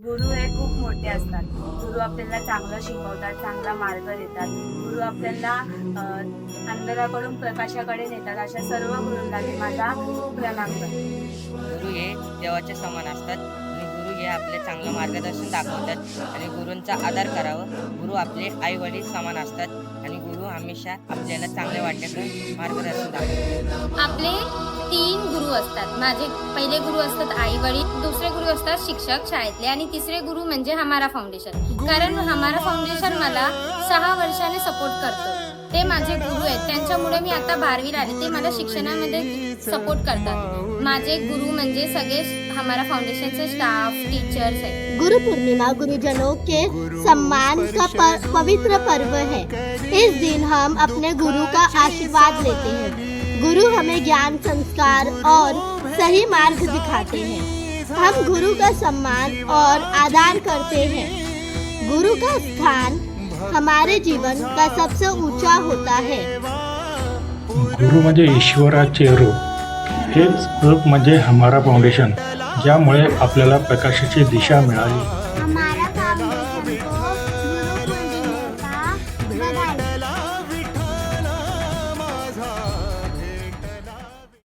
गुरु हे खूप मोठे असतात. गुरु आपल्याला चांगलं शिकवतात, चांगला मार्ग देतात. गुरु आपल्याला अंधाराकडून प्रकाशाकडे नेतात. अशा सर्व गुरूंना मी माझा प्रणाम करते. गुरु हे देवाच्या समान असतात आणि गुरु हे आपले चांगलं मार्गदर्शन दाखवतात आणि गुरूंचा आदर करावं. गुरु आपले आई वडील समान असतात आणि गुरु हमेशा आपल्याला चांगल्या वाटेचं मार्गदर्शन दाखवतात. आपले 3 गुरु असतात. माझे पहिले गुरु असतात आई वडील, दुसरे गुरु असतात शिक्षक शाळेतले आणि तिसरे गुरु म्हणजे हमारा फाउंडेशन. कारण हमारा फाउंडेशन मला 6 वर्षाने सपोर्ट करतो. ते माझे गुरु आहेत. त्यांच्यामुळे मी आता 12वीला आले. ते मला शिक्षणामध्ये सपोर्ट करतात. माझे गुरु म्हणजे सगळे हमारा फाउंडेशनचे स्टाफ, टीचर्स आहेत. गुरु पूर्णिमा गुरुजनों के सम्मान का पवित्र पर्व है। इस दिन हम अपने गुरु का आशीर्वाद लेते हैं। गुरु हमें ज्ञान, संस्कार और सही मार्ग दिखाते हैं। हम गुरु का सम्मान और आदर करते हैं। गुरु का स्थान हमारे जीवन का सबसे ऊंचा होता है। गुरु म्हणजे ईश्वराचे रूप, हेच रूप म्हणजे हमारा फाउंडेशन, ज्यामुळे आपल्याला प्रकाशाची दिशा मिळाली.